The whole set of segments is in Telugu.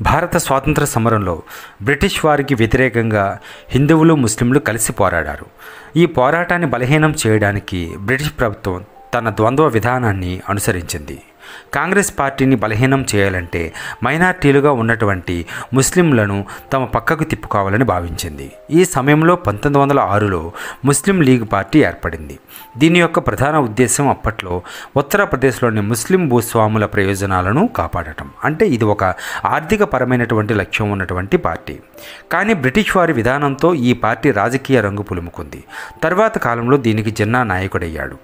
భారత స్వాతంత్ర సమరంలో బ్రిటిష్ వారికి వ్యతిరేకంగా హిందువులు ముస్లింలు కలిసి పోరాడారు. ఈ పోరాటాన్ని బలహీనం చేయడానికి బ్రిటిష్ ప్రభుత్వం తన ద్వంద్వ విధానాన్ని అనుసరించింది. కాంగ్రెస్ పార్టీని బలహీనం చేయాలంటే మైనార్టీలుగా ఉన్నటువంటి ముస్లింలను తమ పక్కకు తిప్పుకోవాలని భావించింది. ఈ సమయంలో 1906లో ముస్లిం లీగ్ పార్టీ ఏర్పడింది. దీని యొక్క ప్రధాన ఉద్దేశం అప్పట్లో ఉత్తరప్రదేశ్లోని ముస్లిం భూస్వాముల ప్రయోజనాలను కాపాడటం. అంటే ఇది ఒక ఆర్థిక పరమైనటువంటి లక్ష్యం ఉన్నటువంటి పార్టీ. కానీ బ్రిటిష్ వారి విధానంతో ఈ పార్టీ రాజకీయ రంగు పులుముకుంది. తర్వాత కాలంలో దీనికి జిన్నా నాయకుడయ్యాడు.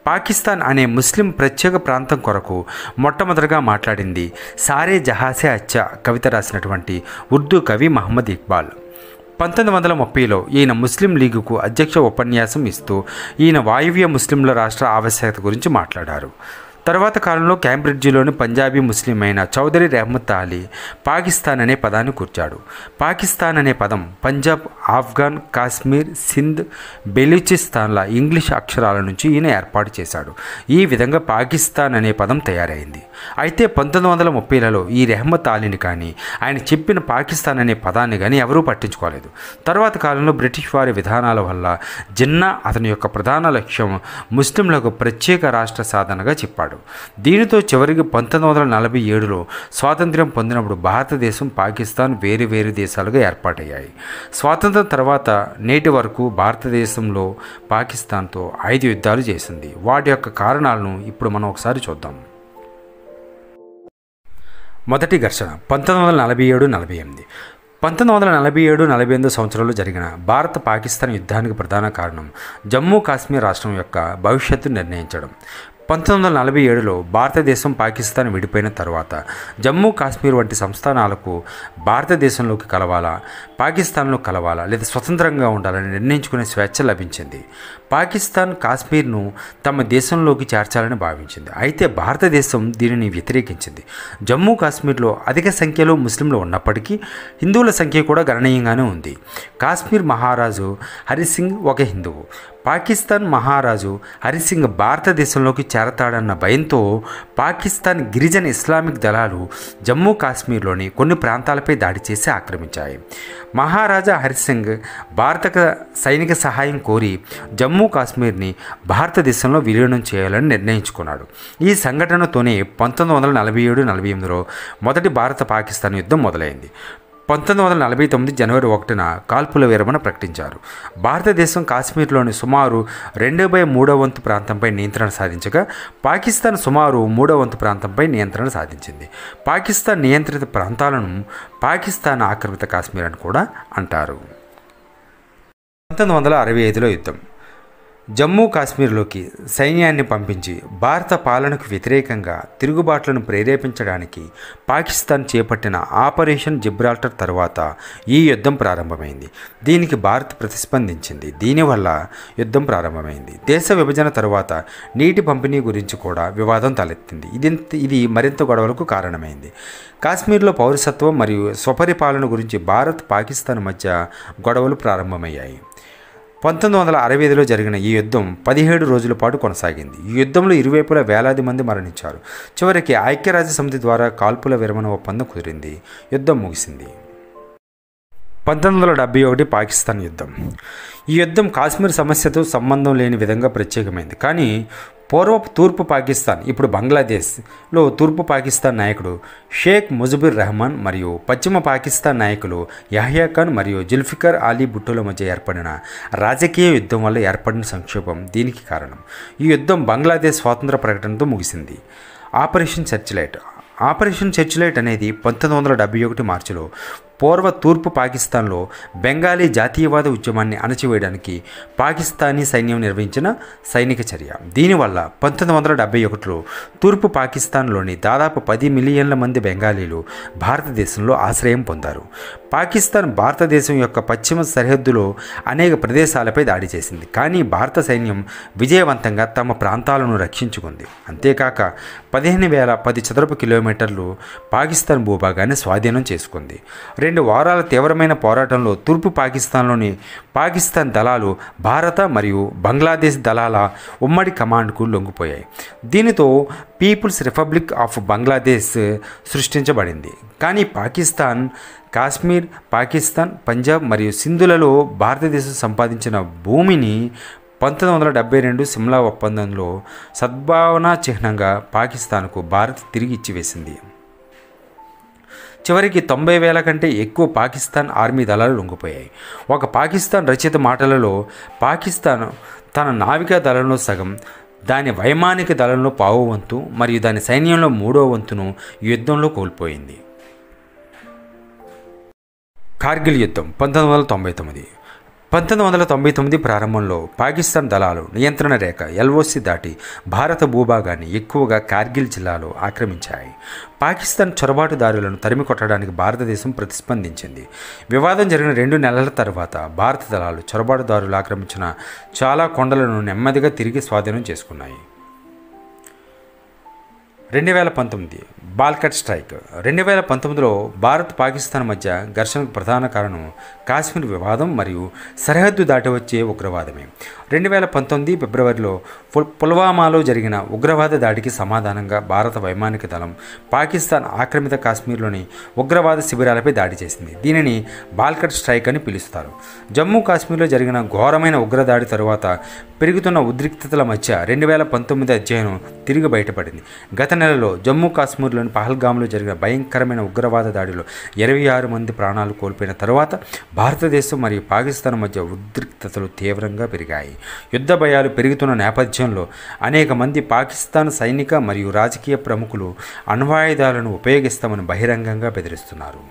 పాకిస్తాన్ అనే ముస్లిం ప్రత్యేక ప్రాంతం కొరకు మొట్టమొదటిగా మాట్లాడింది సారే జహాసే అచ్చా కవిత రాసినటువంటి ఉర్దూ కవి మహమ్మద్ ఇక్బాల్. 1930లో ఈయన ముస్లిం లీగుకు అధ్యక్ష ఉపన్యాసం ఇస్తూ ఈయన వాయువ్య ముస్లింల రాష్ట్ర ఆవశ్యకత గురించి మాట్లాడారు. తర్వాత కాలంలో క్యాంబ్రిడ్జిలోని పంజాబీ ముస్లిం అయిన చౌదరి రెహమత్ అలీ పాకిస్తాన్ అనే పదాన్ని కూర్చాడు. పాకిస్తాన్ అనే పదం పంజాబ్, ఆఫ్ఘన్, కాశ్మీర్, సింధ్, బెలూచిస్తాన్ల ఇంగ్లీష్ అక్షరాల నుంచి ఈయన ఏర్పాటు చేశాడు. ఈ విధంగా పాకిస్తాన్ అనే పదం తయారైంది. అయితే 1930లలో ఈ రెహమత్ అలీని కానీ ఆయన చెప్పిన పాకిస్తాన్ అనే పదాన్ని కానీ ఎవరూ పట్టించుకోలేదు. తర్వాత కాలంలో బ్రిటిష్ వారి విధానాల వల్ల జిన్నా అతని యొక్క ప్రధాన లక్ష్యం ముస్లింలకు ప్రత్యేక రాష్ట్ర సాధనగా చెప్పాడు. దీనితో చివరికి 1947లో స్వాతంత్ర్యం పొందినప్పుడు భారతదేశం, పాకిస్తాన్ వేరు వేరు దేశాలుగా ఏర్పాటయ్యాయి. స్వాతంత్రం తర్వాత నేటి వరకు భారతదేశంలో పాకిస్తాన్తో 5 యుద్ధాలు చేసింది. వాటి యొక్క కారణాలను ఇప్పుడు మనం ఒకసారి చూద్దాం. మొదటి ఘర్షణ 1947-48. 1947-48 సంవత్సరంలో జరిగిన భారత పాకిస్తాన్ యుద్ధానికి ప్రధాన కారణం జమ్మూ కాశ్మీర్ రాష్ట్రం యొక్క భవిష్యత్తు నిర్ణయించడం. 1947లో భారతదేశం, పాకిస్తాన్ విడిపోయిన తర్వాత జమ్మూ కాశ్మీర్ వంటి సంస్థానాలకు భారతదేశంలోకి కలవాలా, పాకిస్తాన్లో కలవాలా లేదా స్వతంత్రంగా ఉండాలని నిర్ణయించుకునే స్వేచ్ఛ లభించింది. పాకిస్తాన్ కాశ్మీర్ను తమ దేశంలోకి చేర్చాలని భావించింది. అయితే భారతదేశం దీనిని వ్యతిరేకించింది. జమ్మూ కాశ్మీర్లో అధిక సంఖ్యలో ముస్లింలు ఉన్నప్పటికీ హిందువుల సంఖ్య కూడా గణనీయంగానే ఉంది. కాశ్మీర్ మహారాజు హరిసింగ్ ఒక హిందువు. పాకిస్తాన్ మహారాజు హరిసింగ్ భారతదేశంలోకి చేరతాడన్న భయంతో పాకిస్తాన్ గిరిజన ఇస్లామిక్ దళాలు జమ్మూ కాశ్మీర్లోని కొన్ని ప్రాంతాలపై దాడి చేసి ఆక్రమించాయి. మహారాజా హరిసింగ్ భారత సైనిక సహాయం కోరి జమ్మూ కాశ్మీర్ని భారతదేశంలో విలీనం చేయాలని నిర్ణయించుకున్నాడు. ఈ సంఘటనతోనే 1947-48లో మొదటి భారత పాకిస్తాన్ యుద్ధం మొదలైంది. 1949 జనవరి 1న కాల్పుల విరమణ ప్రకటించారు. భారతదేశం కాశ్మీర్లోని సుమారు 2/3 వంతు ప్రాంతంపై నియంత్రణ సాధించగా పాకిస్తాన్ సుమారు 3 వంతు ప్రాంతంపై నియంత్రణ సాధించింది. పాకిస్తాన్ నియంత్రిత ప్రాంతాలను పాకిస్తాన్ ఆక్రమిత కాశ్మీర్ అని కూడా అంటారు. 1965లో యుద్ధం. జమ్మూ కాశ్మీర్లోకి సైన్యాన్ని పంపించి భారత పాలనకు వ్యతిరేకంగా తిరుగుబాట్లను ప్రేరేపించడానికి పాకిస్తాన్ చేపట్టిన ఆపరేషన్ జిబ్రాల్టర్ తర్వాత ఈ యుద్ధం ప్రారంభమైంది. దీనికి భారత్ ప్రతిస్పందించింది. దీనివల్ల యుద్ధం ప్రారంభమైంది. దేశ విభజన తరువాత నీటి పంపిణీ గురించి కూడా వివాదం తలెత్తింది. ఇది మరింత గొడవలకు కారణమైంది. కాశ్మీర్లో పౌరసత్వం మరియు స్వపరిపాలన గురించి భారత్, పాకిస్తాన్ మధ్య గొడవలు ప్రారంభమయ్యాయి. 1965లో జరిగిన ఈ యుద్ధం 17 రోజుల పాటు కొనసాగింది. ఈ యుద్ధంలో ఇరువైపులా వేలాది మంది మరణించారు. చివరికి ఐక్యరాజ్యసమితి ద్వారా కాల్పుల విరమణ ఒప్పందం కుదిరింది. యుద్ధం ముగిసింది. 1971 పాకిస్తాన్ యుద్ధం. ఈ యుద్ధం కాశ్మీర్ సమస్యతో సంబంధం లేని విధంగా ప్రత్యేకమైంది. కానీ తూర్పు పాకిస్తాన్, ఇప్పుడు బంగ్లాదేశ్లో తూర్పు పాకిస్తాన్ నాయకుడు షేక్ ముజిబుర్ రెహమాన్ మరియు పశ్చిమ పాకిస్తాన్ నాయకులు యహ్యా ఖాన్ మరియు జుల్ఫికర్ అలీ భుట్టోల మధ్య ఏర్పడిన రాజకీయ యుద్ధం వల్ల ఏర్పడిన సంక్షోభం దీనికి కారణం. ఈ యుద్ధం బంగ్లాదేశ్ స్వాతంత్ర ప్రకటనతో ముగిసింది. ఆపరేషన్ సెర్చ్ లైట్ అనేది 1971 మార్చిలో తూర్పు పాకిస్తాన్లో బెంగాలీ జాతీయవాద ఉద్యమాన్ని అణచివేయడానికి పాకిస్తానీ సైన్యం నిర్వహించిన సైనిక చర్య. దీనివల్ల 1971లో తూర్పు పాకిస్తాన్లోని దాదాపు 10 మిలియన్ల మంది బెంగాలీలు భారతదేశంలో ఆశ్రయం పొందారు. పాకిస్తాన్ భారతదేశం యొక్క పశ్చిమ సరిహద్దులో అనేక ప్రదేశాలపై దాడి చేసింది. కానీ భారత సైన్యం విజయవంతంగా తమ ప్రాంతాలను రక్షించుకుంది. అంతేకాక 15,010 చదరపు కిలోమీటర్లు పాకిస్తాన్ భూభాగాన్ని స్వాధీనం చేసుకుంది. 2 వారాల తీవ్రమైన పోరాటంలో తూర్పు పాకిస్తాన్లోని పాకిస్తాన్ దళాలు భారత మరియు బంగ్లాదేశ్ దళాల ఉమ్మడి కమాండ్కు లొంగిపోయాయి. దీనితో పీపుల్స్ రిపబ్లిక్ ఆఫ్ బంగ్లాదేశ్ సృష్టించబడింది. కానీ కాశ్మీర్, పాకిస్తాన్, పంజాబ్ మరియు సింధులలో భారతదేశం సంపాదించిన భూమిని 1972 సిమ్లా ఒప్పందంలో సద్భావనా చిహ్నంగా పాకిస్తాన్కు భారత్ తిరిగి ఇచ్చివేసింది. చివరికి 90,000 కంటే ఎక్కువ పాకిస్తాన్ ఆర్మీ దళాలు లొంగిపోయాయి. ఒక పాకిస్తాన్ రచయిత మాటలలో, పాకిస్తాన్ తన నావికా దళంలో సగం, దాని వైమానిక దళంలో పావు వంతు మరియు దాని సైన్యంలో 3వ వంతును యుద్ధంలో కోల్పోయింది. కార్గిల్ యుద్ధం 1999 ప్రారంభంలో పాకిస్తాన్ దళాలు నియంత్రణ రేఖ LOC దాటి భారత భూభాగాన్ని ఎక్కువగా కార్గిల్ జిల్లాలో ఆక్రమించాయి. పాకిస్తాన్ చొరబాటుదారులను తరిమి కొట్టడానికి భారతదేశం ప్రతిస్పందించింది. వివాదం జరిగిన 2 నెలల తర్వాత భారత దళాలు చొరబాటుదారులు ఆక్రమించిన చాలా కొండలను నెమ్మదిగా తిరిగి స్వాధీనం చేసుకున్నాయి. 2019 బాల్కట్ స్ట్రైక్. 2019లో భారత్ పాకిస్తాన్ మధ్య ఘర్షణకు ప్రధాన కారణం కాశ్మీర్ వివాదం మరియు సరిహద్దు దాటి వచ్చే ఉగ్రవాదమే. 2019 ఫిబ్రవరిలో పుల్వామాలో జరిగిన ఉగ్రవాద దాడికి సమాధానంగా భారత వైమానిక దళం పాకిస్తాన్ ఆక్రమిత కాశ్మీర్లోని ఉగ్రవాద శిబిరాలపై దాడి చేసింది. దీనిని బాల్కట్ స్ట్రైక్ అని పిలుస్తారు. జమ్మూ కాశ్మీర్లో జరిగిన ఘోరమైన ఉగ్రదాడి తరువాత పెరుగుతున్న ఉద్రిక్తతల మధ్య 2019 అధ్యయనం తిరిగి బయటపడింది. గత నెలలో జమ్మూ కాశ్మీర్లోని పహల్గామ్లో జరిగిన భయంకరమైన ఉగ్రవాద దాడిలో 26 మంది ప్రాణాలు కోల్పోయిన తరువాత భారతదేశం మరియు పాకిస్తాన్ మధ్య ఉద్రిక్తతలు తీవ్రంగా పెరిగాయి. యుద్ధ భయాలు పెరుగుతున్న నేపథ్యంలో అనేక మంది పాకిస్తాన్ సైనిక మరియు రాజకీయ ప్రముఖులు అణ్వాయుధాలను ఉపయోగిస్తామని బహిరంగంగా బెదిరిస్తున్నారు.